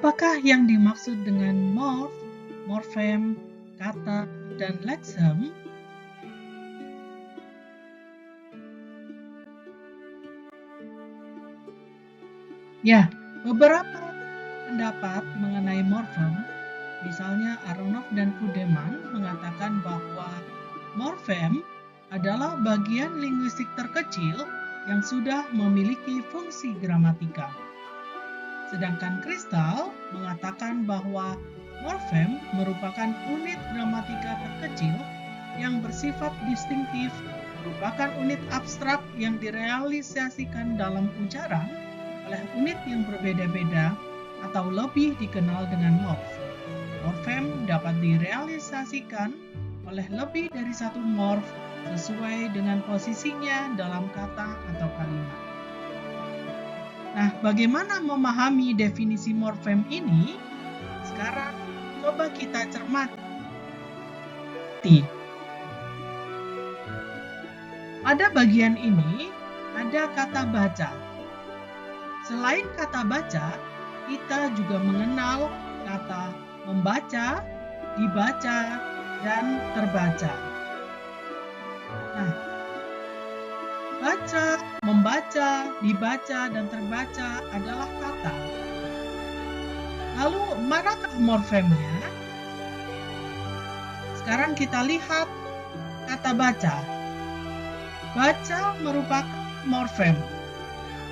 Apakah yang dimaksud dengan morf, morfem, kata, dan leksem? Ya, beberapa pendapat mengenai morfem, misalnya Aronoff dan Kudeman, mengatakan bahwa morfem adalah bagian linguistik terkecil yang sudah memiliki fungsi gramatikal. Sedangkan Kristal mengatakan bahwa morfem merupakan unit gramatika terkecil yang bersifat distintif, merupakan unit abstrak yang direalisasikan dalam ucaran oleh unit yang berbeda-beda atau lebih dikenal dengan morf. Morfem dapat direalisasikan oleh lebih dari satu morf sesuai dengan posisinya dalam kata atau kalimat. Nah, bagaimana memahami definisi morfem ini? Sekarang coba kita cermati. Pada bagian ini ada kata baca. Selain kata baca, kita juga mengenal kata membaca, dibaca, dan terbaca. Nah, baca, membaca, dibaca, dan terbaca adalah kata. Lalu, manakah morfemnya? Sekarang kita lihat kata baca. Baca merupakan morfem,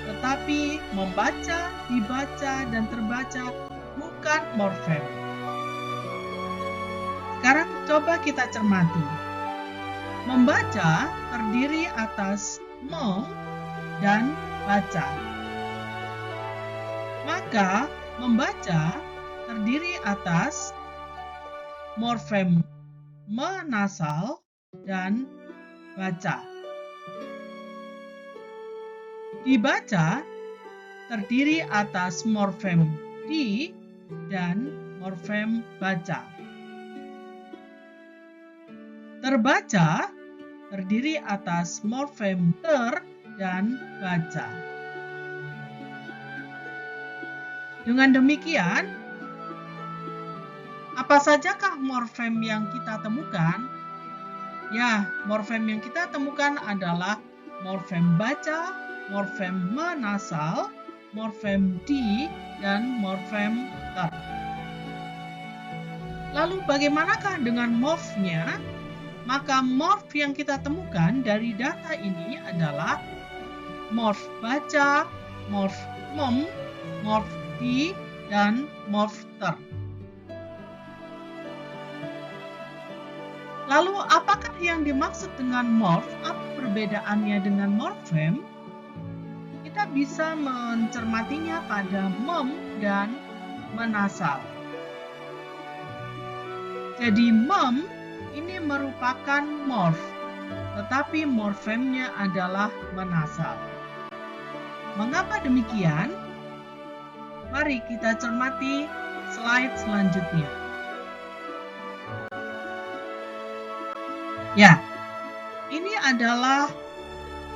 tetapi membaca, dibaca, dan terbaca bukan morfem. Sekarang coba kita cermati. Membaca terdiri atas mem dan baca. Maka membaca terdiri atas morfem menasal dan baca. Dibaca terdiri atas morfem di dan morfem baca. Terbaca terdiri atas morfem ter dan baca. Dengan demikian, apa sajakah morfem yang kita temukan? Ya, morfem yang kita temukan adalah morfem baca, morfem menasal, morfem di, dan morfem ter. Lalu bagaimanakah dengan morfnya? Maka morf yang kita temukan dari data ini adalah morf baca, morf mem, morf di, dan morf ter. Lalu apakah yang dimaksud dengan morf? Apa perbedaannya dengan morfem? Kita bisa mencermatinya pada mem dan menasal. Jadi mem ini merupakan morf, tetapi morfemnya adalah menasal. Mengapa demikian? Mari kita cermati slide selanjutnya. Ya, ini adalah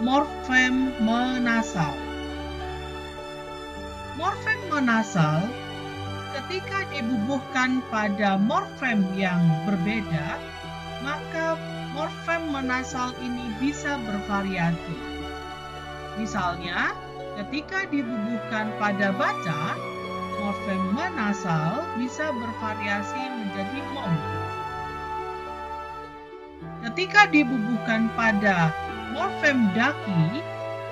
morfem menasal. Morfem menasal ketika dibubuhkan pada morfem yang berbeda, maka morfem menasal ini bisa bervariasi. Misalnya, ketika dibubuhkan pada baca, morfem menasal bisa bervariasi menjadi mem. Ketika dibubuhkan pada morfem daki,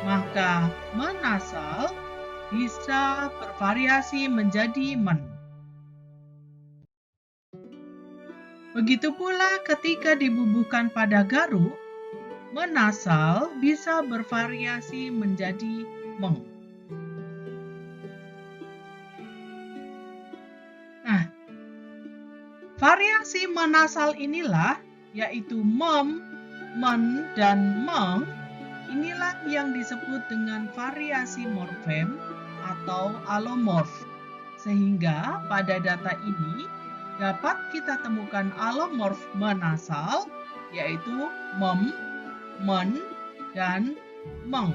maka menasal bisa bervariasi menjadi men. Begitu pula ketika dibubuhkan pada garu, menasal bisa bervariasi menjadi meng. Nah, variasi menasal inilah, yaitu mem, men, dan meng, inilah yang disebut dengan variasi morfem atau alomorf. Sehingga pada data ini dapat kita temukan alomorf menasal, yaitu mem, men, dan meng.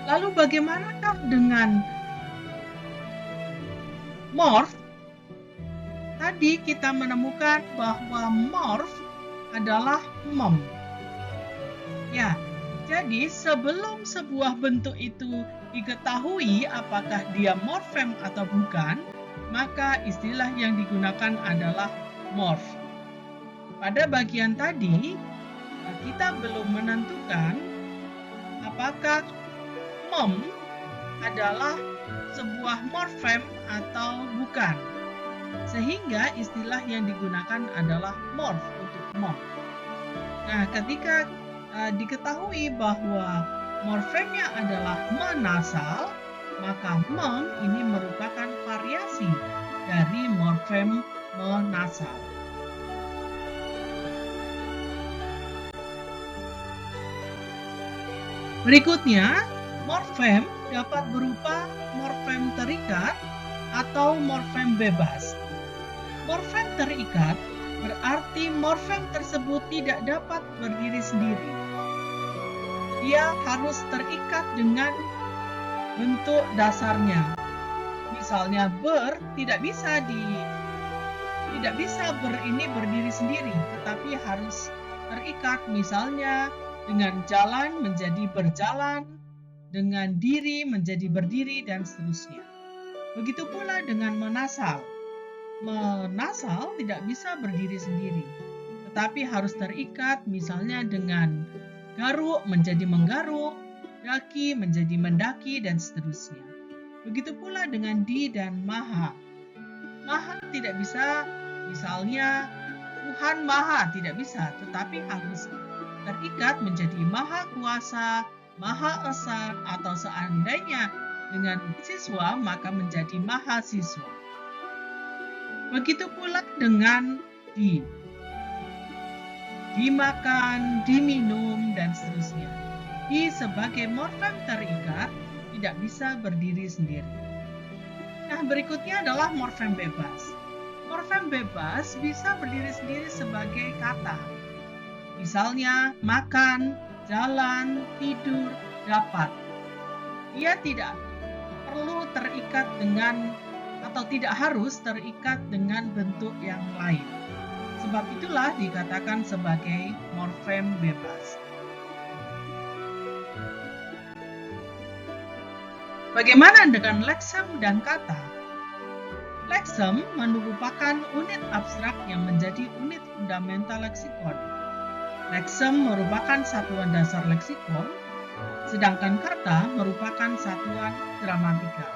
Lalu bagaimanakah dengan morph, tadi kita menemukan bahwa morph adalah mem. Ya, jadi sebelum sebuah bentuk itu diketahui apakah dia morfem atau bukan, maka istilah yang digunakan adalah morph. Pada bagian tadi, kita belum menentukan apakah mem adalah sebuah morfem atau bukan. Sehingga istilah yang digunakan adalah morph untuk mem. Nah, ketika diketahui bahwa morfemnya adalah menasal, maka mem ini merupakan variasi dari morfem menasal. Berikutnya, morfem dapat berupa morfem terikat atau morfem bebas. Morfem terikat berarti morfem tersebut tidak dapat berdiri sendiri. Dia harus terikat dengan bentuk dasarnya. Misalnya ber tidak bisa berdiri sendiri, tetapi harus terikat, misalnya dengan jalan menjadi berjalan, dengan diri menjadi berdiri, dan seterusnya. Begitu pula dengan menasal. Menasal tidak bisa berdiri sendiri, tetapi harus terikat, misalnya dengan garuk menjadi menggaruk, daki menjadi mendaki, dan seterusnya. Begitu pula dengan di dan maha. Maha tidak bisa, misalnya Tuhan Maha tidak bisa, tetapi harus terikat menjadi Maha Kuasa, Maha Esa, atau seandainya dengan siswa maka menjadi mahasiswa. Begitu pula dengan di. Dimakan, diminum, dan seterusnya. Di sebagai morfem terikat tidak bisa berdiri sendiri. Nah, berikutnya adalah morfem bebas. Morfem bebas bisa berdiri sendiri sebagai kata. Misalnya makan, jalan, tidur, dapat. Ia tidak perlu terikat dengan atau tidak harus terikat dengan bentuk yang lain. Sebab itulah dikatakan sebagai morfem bebas. Bagaimana dengan leksem dan kata? Leksem merupakan unit abstrak yang menjadi unit fundamental leksikon. Leksem merupakan satuan dasar leksikon, sedangkan kata merupakan satuan gramatikal.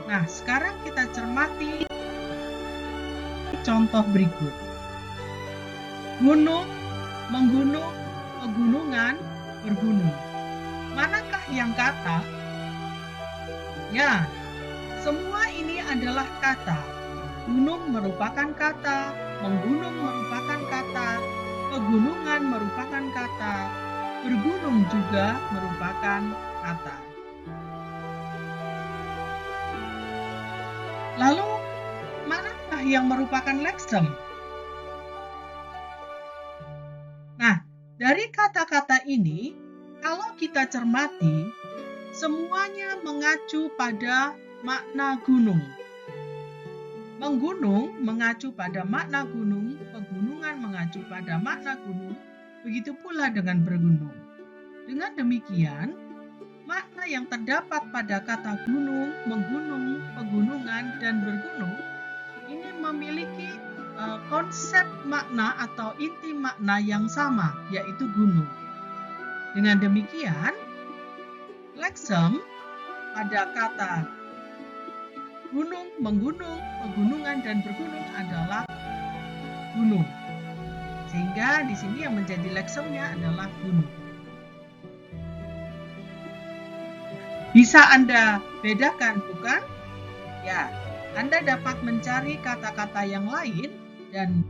Nah, sekarang kita cermati contoh berikut. Gunung, menggunung, pegunungan, bergunung. Manakah yang kata? Ya, semua ini adalah kata. Gunung merupakan kata, menggunung merupakan kata, pegunungan merupakan kata, bergunung juga merupakan kata. Lalu, manakah yang merupakan leksem? Nah, dari kata-kata ini, kalau kita cermati, semuanya mengacu pada makna gunung. Menggunung mengacu pada makna gunung, pegunungan mengacu pada makna gunung, begitu pula dengan bergunung. Dengan demikian, makna yang terdapat pada kata gunung, menggunung, pegunungan, dan bergunung ini memiliki konsep makna atau inti makna yang sama, yaitu gunung. Dengan demikian, leksem pada kata gunung, menggunung, pegunungan, dan bergunung adalah gunung. Sehingga di sini yang menjadi leksemnya adalah gunung. Bisa Anda bedakan, bukan? Ya, Anda dapat mencari kata-kata yang lain dan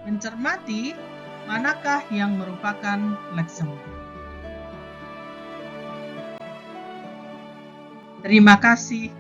mencermati manakah yang merupakan leksem. Terima kasih.